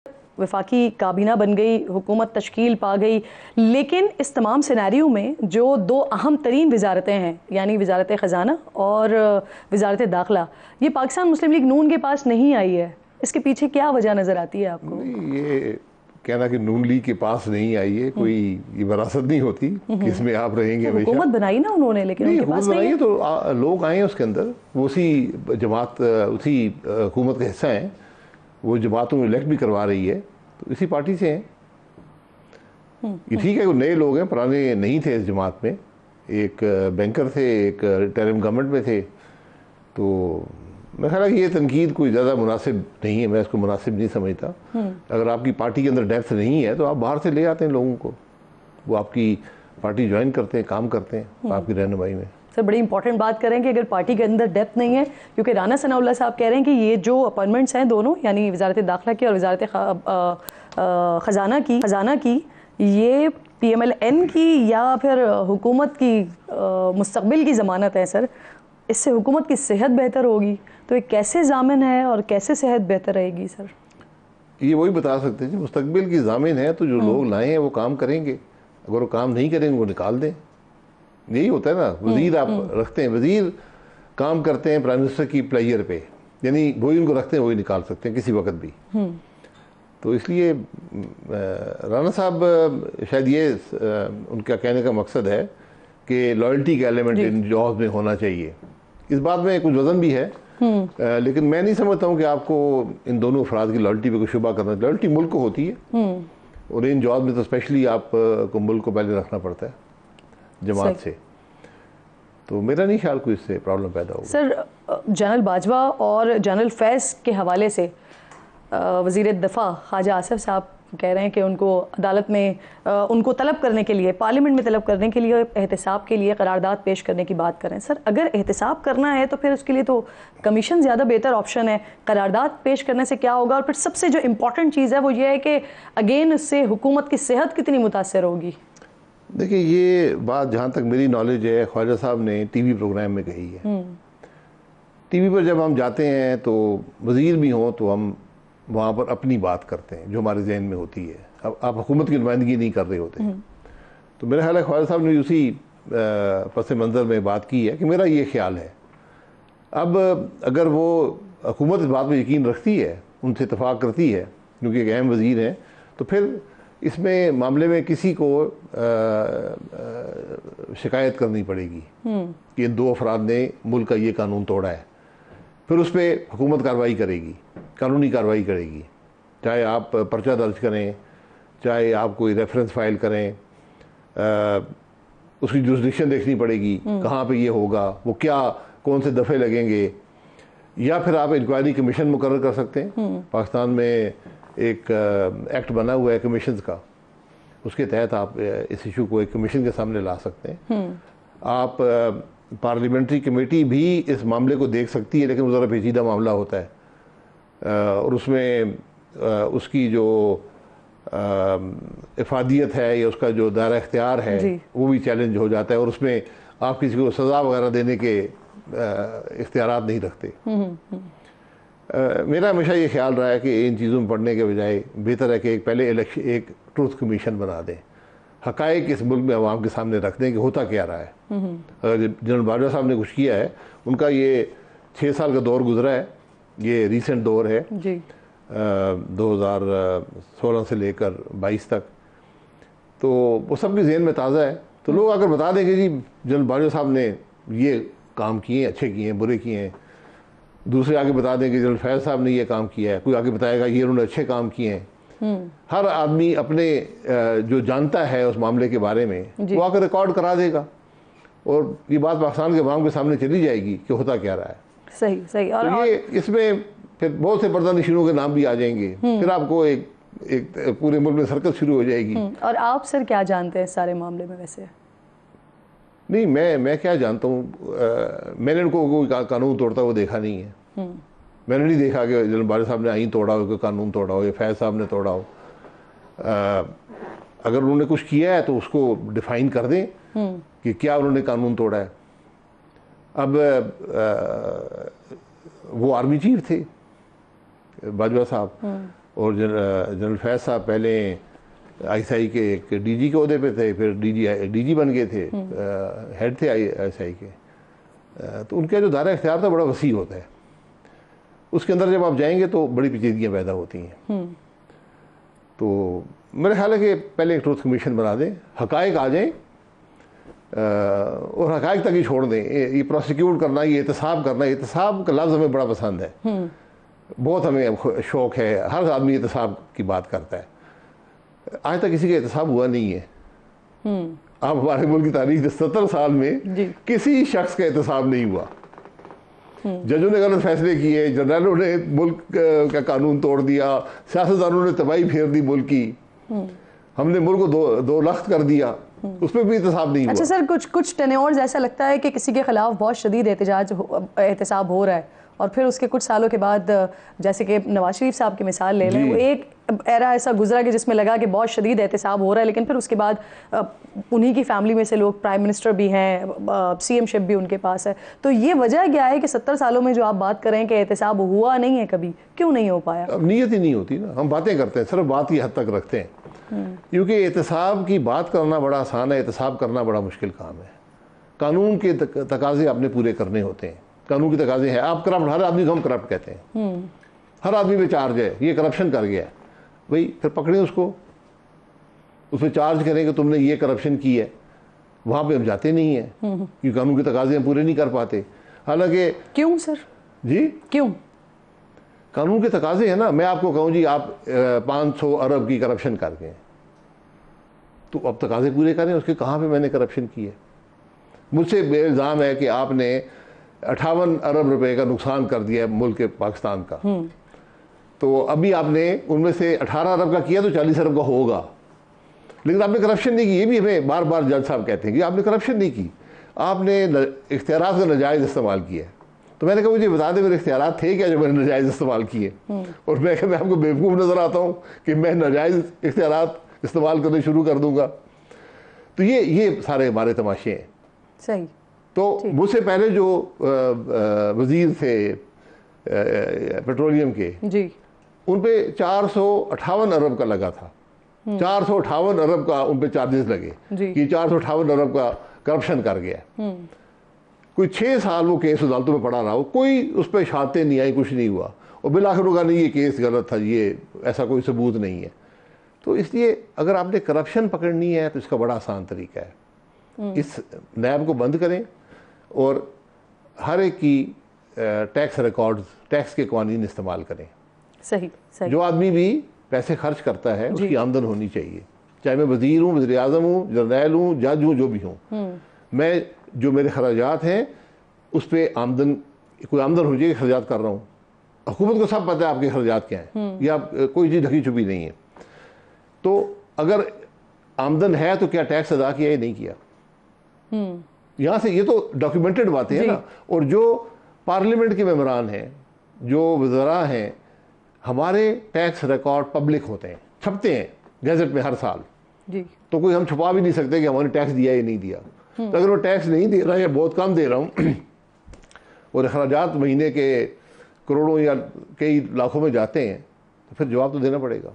वफाकी काबीना बन गई, हुकूमत तश्कील पा गई, लेकिन इस तमाम सिनेरियो में जो दो अहम तरीन वजारतें हैं, यानी वजारत ख़जाना और वजारत दाखिला, ये पाकिस्तान मुस्लिम लीग नून के पास नहीं आई है। इसके पीछे क्या वजह नज़र आती है आपको? नहीं, ये कहना कि नून लीग के पास नहीं आई है, कोई ये विरासत नहीं होती कि इसमें आप रहेंगे। तो हुकूमत बनाई ना उन्होंने, लेकिन नहीं, उनके पास हुकूमत नहीं बनाई तो लोग आए हैं उसके अंदर, वो उसी जमात, उसी हुकूमत का हिस्सा हैं, वो जमात उन्हें इलेक्ट भी करवा रही है, तो इसी पार्टी से हैं। ये ठीक है, वो नए लोग हैं, पुराने नहीं थे इस जमात में। एक बैंकर थे, एक रिटायरिंग गवर्नमेंट में थे, तो मैं ख्याल है कि ये तनकीद कोई ज़्यादा मुनासिब नहीं है, मैं इसको मुनासिब नहीं समझता। अगर आपकी पार्टी के अंदर डेप्थ नहीं है तो आप बाहर से ले आते हैं लोगों को, वो आपकी पार्टी ज्वाइन करते हैं, काम करते हैं आपकी रहनुमाई में। सर, बड़ी इंपॉर्टेंट बात करें कि अगर पार्टी के अंदर डेप्थ नहीं है, क्योंकि राना सनाउल्लाह साहब कह रहे हैं कि ये जो अपॉइंटमेंट्स हैं दोनों, यानी वजारत दाखिला की और वजारत ख़जाना की, ये PMLN की या फिर हुकूमत की मुस्तक़बिल की ज़मानत है। सर, इससे हुकूमत की सेहत बेहतर होगी, तो ये कैसे ज़ामिन है और कैसे सेहत बेहतर रहेगी? सर, ये वही बता सकते हैं, मुस्तक़बिल की ज़ामिन है तो जो लोग लाए हैं वो काम करेंगे, अगर वो काम नहीं करेंगे वो निकाल दें। यही होता है ना, वज़ीर आप रखते हैं, वज़ीर काम करते हैं प्राइम मिनिस्टर की प्लेयर पे, यानी वही उनको रखते हैं, वही निकाल सकते हैं किसी वक्त भी। तो इसलिए राना साहब शायद ये उनका कहने का मकसद है कि लॉयल्टी का एलिमेंट इन जॉब में होना चाहिए। इस बात में कुछ वजन भी है, लेकिन मैं नहीं समझता हूँ कि आपको इन दोनों अफराद की लॉयल्टी पे कोई शुबा करना। लॉयल्टी मुल्क को होती है, और इन जॉब में तो स्पेशली आपको मुल्क को पहले रखना पड़ता है जमात से। तो मेरा नहीं ख्याल कोई इससे प्रॉब्लम पैदा होगा। सर, जनरल बाजवा और जनरल फैज़ के हवाले से वज़ीर दफ़ा ख्वाजा आसिफ साहब कह रहे हैं कि उनको अदालत में उनको तलब करने के लिए, पार्लियामेंट में तलब करने के लिए, एहतसाब के लिए करारदाद पेश करने की बात करें। सर, अगर एहतसाब करना है तो फिर उसके लिए तो कमीशन ज़्यादा बेहतर ऑप्शन है। करारदाद पेश करने से क्या होगा? और फिर सबसे जो इम्पोर्टेंट चीज़ है वो ये है कि अगेन उससे हुकूमत की सेहत कितनी मुतासर होगी? देखिए, ये बात जहाँ तक मेरी नॉलेज है, ख्वाजा साहब ने TV प्रोग्राम में कही है। TV पर जब हम जाते हैं तो वज़ीर भी हों तो हम वहाँ पर अपनी बात करते हैं जो हमारे जहन में होती है। अब आप हुकूमत की नुमाइंदगी नहीं कर रहे होते। तो मेरा ख्याल है ख्वाजा साहब ने उसी पस मंज़र में बात की है कि मेरा ये ख्याल है। अब अगर वो हुकूमत इस बात में यकीन रखती है, उनसे इत्तफाक करती है, क्योंकि एक अहम वज़ीर हैं, तो फिर इसमें मामले में किसी को शिकायत करनी पड़ेगी कि इन दो अफराद ने मुल्क का ये कानून तोड़ा है। फिर उस पर हुकूमत कार्रवाई करेगी, कानूनी कार्रवाई करेगी, चाहे आप पर्चा दर्ज करें, चाहे आप कोई रेफरेंस फाइल करें, उसकी जुरिस्डिक्शन देखनी पड़ेगी, कहाँ पे ये होगा, वो क्या कौन से दफ़े लगेंगे, या फिर आप इंक्वायरी कमीशन मुकर्रर कर सकते हैं। पाकिस्तान में एक एक्ट बना हुआ है कमीशंस का, उसके तहत आप इस इशू को एक कमीशन के सामने ला सकते हैं। आप पार्लियामेंट्री कमेटी भी इस मामले को देख सकती है, लेकिन वो ज़रा पेचीदा मामला होता है, और उसमें उसकी जो इफादियत है या उसका जो दायरा इख्तियार है वो भी चैलेंज हो जाता है, और उसमें आप किसी को सज़ा वगैरह देने के इख्तियारात नहीं रखते। मेरा हमेशा ये ख्याल रहा है कि इन चीज़ों में पढ़ने के बजाय बेहतर है कि पहले एक ट्रूथ कमीशन बना दें, हक़ाइक़ इस मुल्क में अवाम के सामने रख दें कि होता क्या रहा है। अगर जनरल बाजवा साहब ने कुछ किया है, उनका ये 6 साल का दौर गुजरा है, ये रीसेंट दौर है जी, 2016 से लेकर 22 तक, तो वो सबके जहन में ताज़ा है। तो लोग अगर बता दें कि जी जनरल बाजवा साहब ने ये काम किए, अच्छे किए हैं, बुरे किए हैं, दूसरे आगे बता दें कि जनरल फैज़ साहब ने ये काम किया है, कोई आगे बताएगा ये उन्होंने अच्छे काम किए हैं। हर आदमी अपने जो जानता है उस मामले के बारे में वो आकर रिकॉर्ड करा देगा, और ये बात पाकिस्तान के अवाम के सामने चली जाएगी कि होता क्या रहा है। सही सही। और तो ये इसमें फिर बहुत से पर्दानशीनों के नाम भी आ जाएंगे, फिर आपको एक पूरे मुल्क में सर्कस शुरू हो जाएगी। और आप सर क्या जानते हैं सारे मामले में? वैसे नहीं, मैं क्या जानता हूँ, मैंने उनको कोई कानून तोड़ता हुआ देखा नहीं है। मैंने नहीं देखा कि जनरल बाजवा साहब ने आईन तोड़ा हो, कोई कानून तोड़ा हो, या फैज़ साहब ने तोड़ा हो। अगर उन्होंने कुछ किया है तो उसको डिफाइन कर दें कि क्या उन्होंने कानून तोड़ा है। अब वो आर्मी चीफ थे बाजवा साहब, और जनरल फैज़ साहब पहले ISI के एक DG के ओहदे पे थे, फिर DG बन गए थे, हेड थे ISI के। तो उनका जो दायरा इख्तियार था बड़ा वसी होता है, उसके अंदर जब आप जाएंगे तो बड़ी पेचीदगियाँ पैदा होती हैं। तो मेरा ख्याल है कि पहले एक ट्रूथ कमीशन बना दें, हकायक आ जाएं और हकायक तक ही छोड़ दें। ये प्रोसिक्यूट करना, ये एहतसाब करना, एहतसाब का लफ्ज़ हमें बड़ा पसंद है, बहुत हमें शौक़ है, हर आदमी एहतसाब की बात करता है। आज तक किसी का एहतसाब हुआ नहीं है। आप हमारे मुल्क की तारीख 70 साल में किसी शख्स का एहतसाब नहीं हुआ। जजों ने गलत फैसले किए, जनरलों ने मुल्क का कानून तोड़ दिया, सियासतदानों ने तबाही फेर दी मुल्क की, हमने मुल्क को दो लख्त कर दिया, उसमें भी एहतसाब नहीं हुआ। अच्छा सर, कुछ टेन्योर्स ऐसा लगता है कि किसी के खिलाफ बहुत शदीद एहतसाब हो रहा है और फिर उसके कुछ सालों के बाद, जैसे कि नवाज शरीफ साहब की मिसाल ले लें, वो एक एरा ऐसा गुजरा कि जिसमें लगा कि बहुत शदीद एहतसाब हो रहा है, लेकिन फिर उसके बाद उन्हीं की फैमिली में से लोग प्राइम मिनिस्टर भी हैं, CM शिप भी उनके पास है। तो ये वजह क्या है कि 70 सालों में जो आप बात कर रहे हैं कि एहतसाब हुआ नहीं है कभी, क्यों नहीं हो पाया? अब नीयत ही नहीं होती ना, हम बातें करते हैं, सिर्फ बात की हद तक रखते हैं, क्योंकि एहतसाब की बात करना बड़ा आसान है, एहतसाब करना बड़ा मुश्किल काम है। कानून के तकाजे आपने पूरे करने होते हैं, कानून के तकाजे हैं। आप करप्ट, हर आदमी को हम करप्ट कहते हैं, हर आदमी पे चार्ज है, ये करप्शन कर गया है भाई, फिर पकड़ें उसको, उस पर चार्ज करें कि तुमने ये करप्शन की है। वहाँ पे हम जाते नहीं हैं क्योंकि कानून के तकाजे हम पूरे नहीं कर पाते। हालांकि क्यों सर जी, क्यों? कानून के तकाजे हैं ना। मैं आपको कहूँ जी आप 500 अरब की करप्शन कर गए, तो अब तकाजे पूरे करें उसके, कहाँ पे मैंने करप्शन की है। मुझसे इल्ज़ाम है कि आपने 58 अरब रुपए का नुकसान कर दिया है मुल्क के पाकिस्तान का, तो अभी आपने उनमें से 18 अरब का किया तो 40 अरब का होगा, लेकिन आपने करप्शन नहीं की। ये भी हमें बार बार जज साहब कहते हैं कि आपने करप्शन नहीं की, आपने इख्तियारात का नाजायज़ इस्तेमाल किया। तो मैंने कहा मुझे बता दें मेरे इख्तियारात थे क्या जो मैंने नाजायज़ इस्तेमाल किए। और मैं आपको बेवकूफ़ नज़र आता हूँ कि मैं नाजायज़ इख्तियारात इस्तेमाल करने शुरू कर दूँगा। तो ये सारे हमारे तमाशे हैं। सही। तो मुझसे पहले जो वज़ीर थे पेट्रोलियम के जी, उन पे 458 अरब का लगा था, 458 अरब का उन पे चार्जेस लगे कि 458 अरब का करप्शन कर गया। कोई 6 साल वो केस अदालतों में पड़ा रहा हो, कोई उस पर शहादतें नहीं आई, कुछ नहीं हुआ, और बिलाखिर होगा नहीं ये केस गलत था, ये ऐसा कोई सबूत नहीं है। तो इसलिए अगर आपने करप्शन पकड़नी है तो इसका बड़ा आसान तरीका है, इस नैब को बंद करें और हर एक की टैक्स रिकॉर्ड्स, टैक्स के कानून इस्तेमाल करें। सही सही। जो आदमी भी पैसे खर्च करता है उसकी आमदन होनी चाहिए, चाहे मैं वज़ीर हूँ, वज़ीर आज़म हूँ, जर्नैल हूँ, जज हूँ, जो भी हूँ, मैं जो मेरे खर्चात हैं उस पर आमदन, कोई आमदन हो जाए खर्चात कर रहा हूँ। हुकूमत को सब पता है आपके खर्चात क्या हैं, या कोई चीज़ ढकी छुपी नहीं है। तो अगर आमदन है तो क्या टैक्स अदा किया या नहीं किया, यहाँ से ये तो डॉक्यूमेंटेड बातें हैं ना। और जो पार्लियामेंट के मेंबरान हैं, जो वज़रा हैं, हमारे टैक्स रिकॉर्ड पब्लिक होते हैं, छपते हैं गैजेट में हर साल जी। तो कोई हम छुपा भी नहीं सकते कि हमारे टैक्स दिया या नहीं दिया। तो अगर वो टैक्स नहीं दे रहा है या बहुत कम दे रहा हूँ और अखराजात महीने के करोड़ों या कई लाखों में जाते हैं, तो फिर जवाब तो देना पड़ेगा।